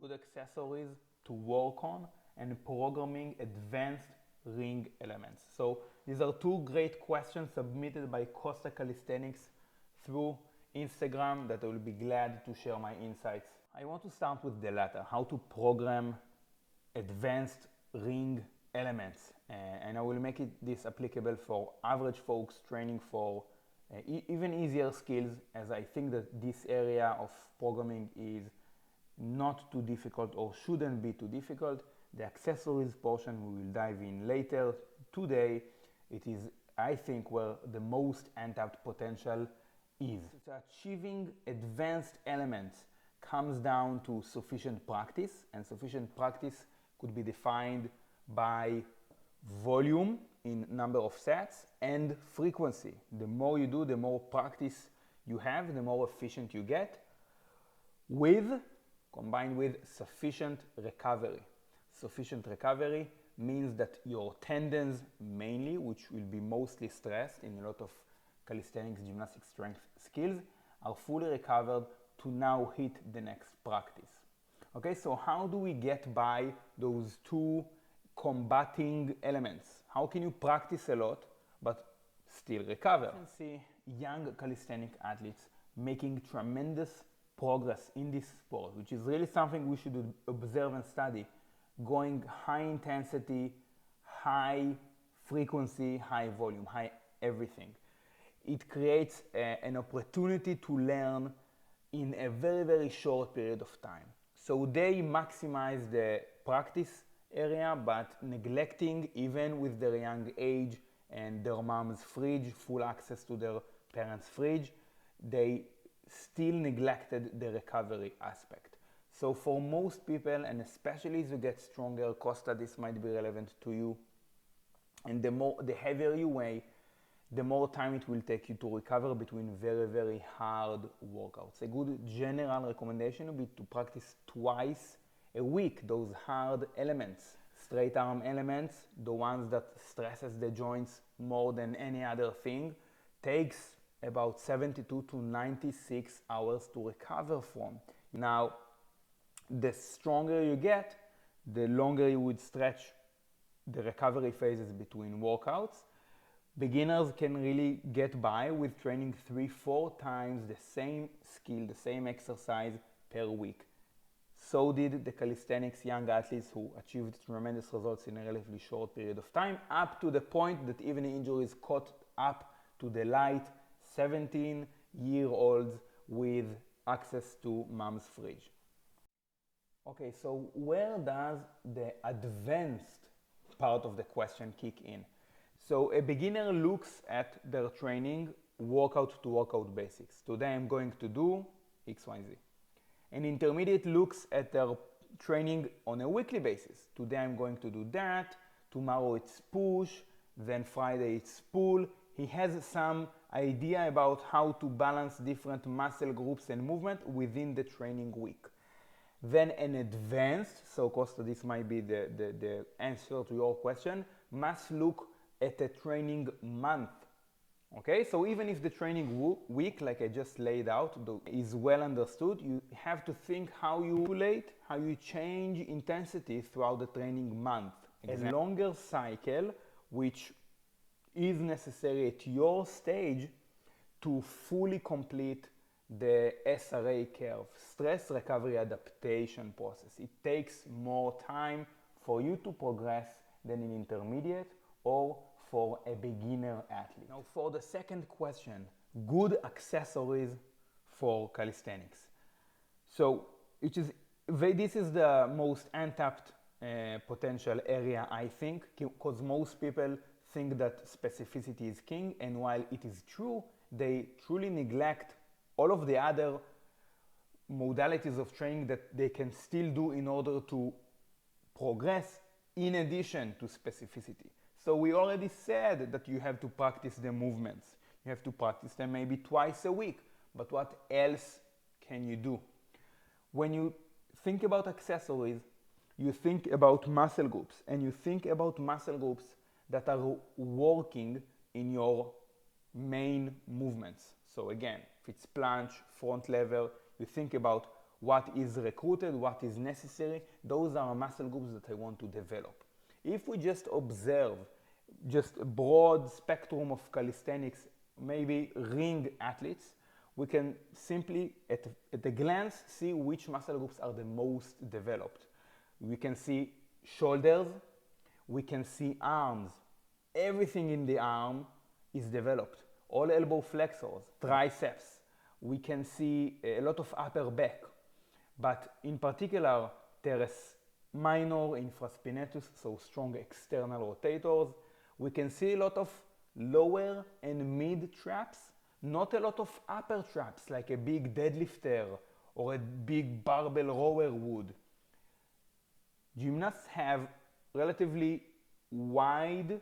good accessories to work on, and programming advanced ring elements. So these are two great questions submitted by Costa Calisthenics through Instagram that I will be glad to share my insights. I want to start with the latter, how to program advanced ring elements, and I will make this applicable for average folks training for even easier skills, as I think that this area of programming is not too difficult or shouldn't be too difficult. The accessories portion we will dive in later. Today it is, I think, where the most untapped potential is. So achieving advanced elements comes down to sufficient practice, and sufficient practice could be defined by volume in number of sets and frequency. The more you do, the more practice you have, the more efficient you get, combined with sufficient recovery. Sufficient recovery means that your tendons mainly, which will be mostly stressed in a lot of calisthenics, gymnastic strength skills, are fully recovered to now hit the next practice. Okay, so how do we get by those two combating elements? How can you practice a lot but still recover? You can see young calisthenic athletes making tremendous progress in this sport, which is really something we should observe and study. Going high intensity, high frequency, high volume, high everything. It creates an opportunity to learn in a very, very short period of time. So they maximize the practice area, but neglecting, even with their young age and their mom's fridge, full access to their parents' fridge, they still neglected the recovery aspect. So for most people, and especially as you get stronger, Costa, this might be relevant to you, and the heavier you weigh, the more time it will take you to recover between very, very hard workouts. A good general recommendation would be to practice twice a week those hard elements, straight arm elements, the ones that stresses the joints more than any other thing, takes about 72 to 96 hours to recover from. Now, the stronger you get, the longer you would stretch the recovery phases between workouts. Beginners can really get by with training 3-4 times the same skill, the same exercise per week. So did the calisthenics young athletes who achieved tremendous results in a relatively short period of time, up to the point that even injuries caught up to the light 17-year-olds with access to mom's fridge. Okay, so where does the advanced part of the question kick in? So a beginner looks at their training workout to workout basics. Today I'm going to do X, Y, Z. An intermediate looks at their training on a weekly basis. Today I'm going to do that, tomorrow it's push, then Friday it's pull. He has some idea about how to balance different muscle groups and movement within the training week. Then an advanced, so Costa, this might be the answer to your question, must look at a training month. Okay, so even if the training week, like I just laid out, is well understood, you have to think how you regulate, how you change intensity throughout the training month. A longer cycle, which is necessary at your stage to fully complete the SRA curve, stress recovery adaptation process. It takes more time for you to progress than an intermediate or for a beginner athlete. Now for the second question, good accessories for calisthenics. So this is the most untapped potential area, I think, because most people think that specificity is king, and while it is true, they truly neglect all of the other modalities of training that they can still do in order to progress in addition to specificity. So we already said that you have to practice the movements. You have to practice them maybe twice a week, but what else can you do? When you think about accessories, you think about muscle groups, and you think about muscle groups that are working in your main movements. So again, if it's planche, front lever, you think about what is recruited, what is necessary. Those are muscle groups that I want to develop. If we just observe just a broad spectrum of calisthenics, maybe ring athletes, we can simply at a glance see which muscle groups are the most developed. We can see shoulders, we can see arms. Everything in the arm is developed. All elbow flexors, triceps. We can see a lot of upper back, but in particular teres minor, infraspinatus, so strong external rotators. We can see a lot of lower and mid traps, not a lot of upper traps like a big deadlifter or a big barbell rower would. Gymnasts have relatively wide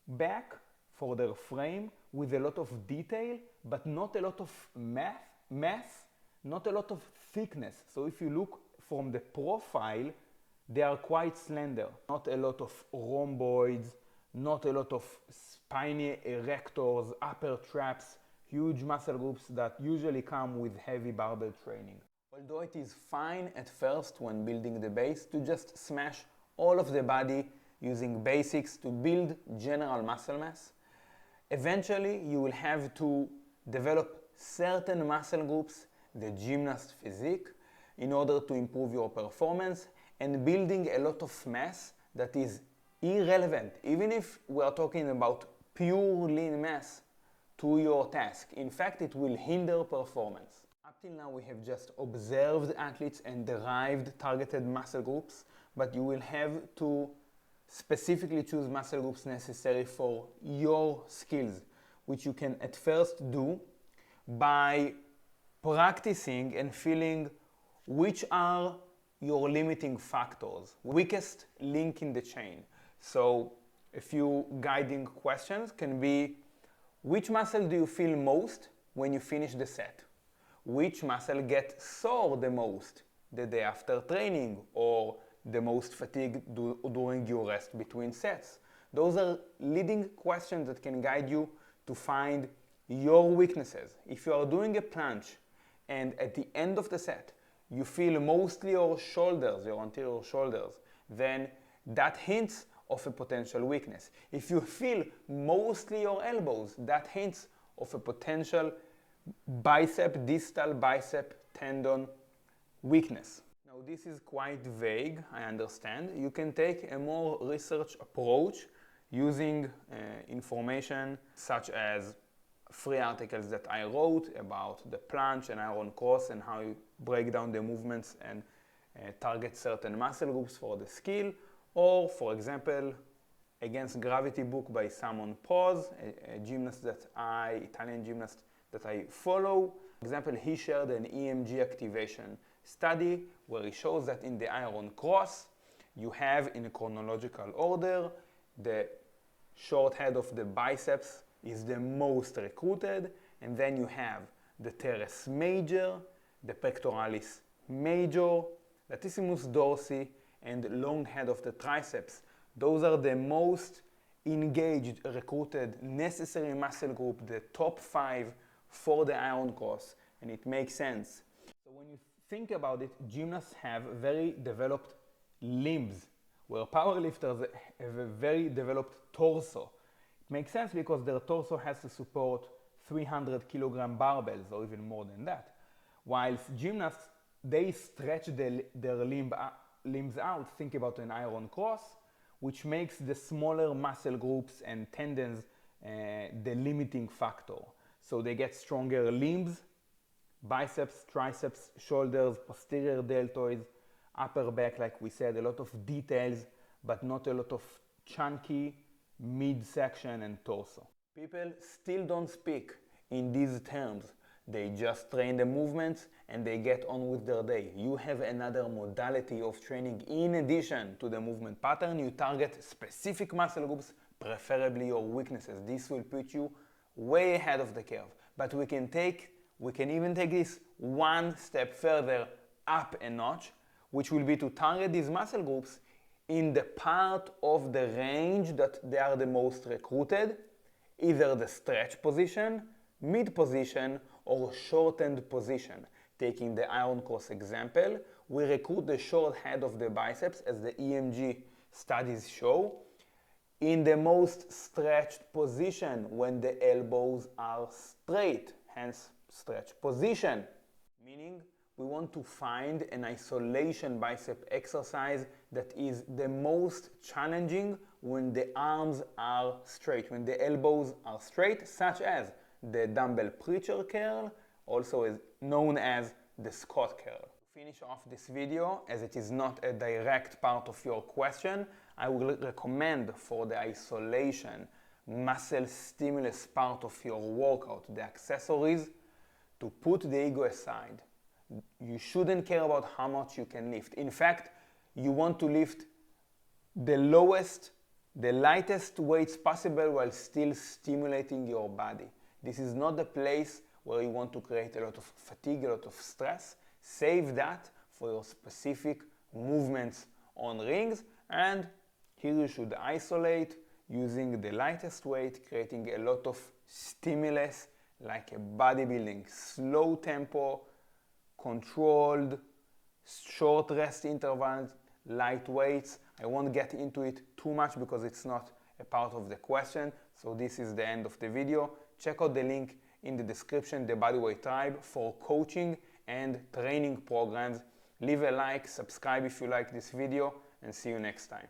back for their frame with a lot of detail, but not a lot of mass, not a lot of thickness. So if you look from the profile, they are quite slender. Not a lot of rhomboids, not a lot of spiny erectors, upper traps, huge muscle groups that usually come with heavy barbell training. Although it is fine at first when building the base to just smash all of the body using basics to build general muscle mass, eventually you will have to develop certain muscle groups, the gymnast physique, in order to improve your performance, and building a lot of mass that is irrelevant, even if we are talking about pure lean mass, to your task. In fact, it will hinder performance. Up till now we have just observed athletes and derived targeted muscle groups, but you will have to specifically choose muscle groups necessary for your skills, which you can at first do by practicing and feeling which are your limiting factors, weakest link in the chain. So a few guiding questions can be: which muscle do you feel most when you finish the set? Which muscle gets sore the most the day after training, or the most fatigued during your rest between sets? Those are leading questions that can guide you to find your weaknesses. If you are doing a planche and at the end of the set you feel mostly your shoulders, your anterior shoulders, then that hints of a potential weakness. If you feel mostly your elbows, that hints of a potential distal bicep tendon weakness. Now this is quite vague, I understand. You can take a more research approach using information such as free articles that I wrote about the planche and iron cross and how you break down the movements and target certain muscle groups for the skill, or for example Against Gravity book by Simon Pose, a gymnast Italian gymnast that I follow. For example, he shared an EMG activation study where he shows that in the iron cross you have, in a chronological order, the short head of the biceps is the most recruited, and then you have the teres major, the pectoralis major, latissimus dorsi, and long head of the triceps. Those are the most engaged, recruited, necessary muscle group, the top 5 for the iron cross, and it makes sense. So when you think about it, gymnasts have very developed limbs, where powerlifters have a very developed torso. It makes sense because their torso has to support 300 kilogram barbells or even more than that. Whilst gymnasts, they stretch their limbs out. Think about an iron cross, which makes the smaller muscle groups and tendons the limiting factor. So they get stronger limbs, biceps, triceps, shoulders, posterior deltoids, upper back, like we said, a lot of details, but not a lot of chunky midsection and torso. People still don't speak in these terms. They just train the movements and they get on with their day. You have another modality of training in addition to the movement pattern. You target specific muscle groups, preferably your weaknesses. This will put you way ahead of the curve. But we can even take this one step further up a notch, which will be to target these muscle groups in the part of the range that they are the most recruited, either the stretch position, mid position, or shortened position. taking the iron cross example, we recruit the short head of the biceps, as the EMG studies show, in the most stretched position when the elbows are straight, hence stretch position. Meaning we want to find an isolation bicep exercise that is the most challenging when the arms are straight, when the elbows are straight, such as the dumbbell preacher curl, also known as the Scott curl. To finish off this video, as it is not a direct part of your question, I will recommend for the isolation muscle stimulus part of your workout, the accessories, to put the ego aside. You shouldn't care about how much you can lift. In fact, you want to lift the lowest, the lightest weights possible while still stimulating your body. This is not the place where you want to create a lot of fatigue, a lot of stress. Save that for your specific movements on rings, and here you should isolate using the lightest weight, creating a lot of stimulus like a bodybuilding, slow tempo, controlled, short rest intervals, light weights. I won't get into it too much because it's not a part of the question. So this is the end of the video. Check out the link in the description, the Bodyweight Tribe, for coaching and training programs. Leave a like, subscribe if you like this video, and see you next time.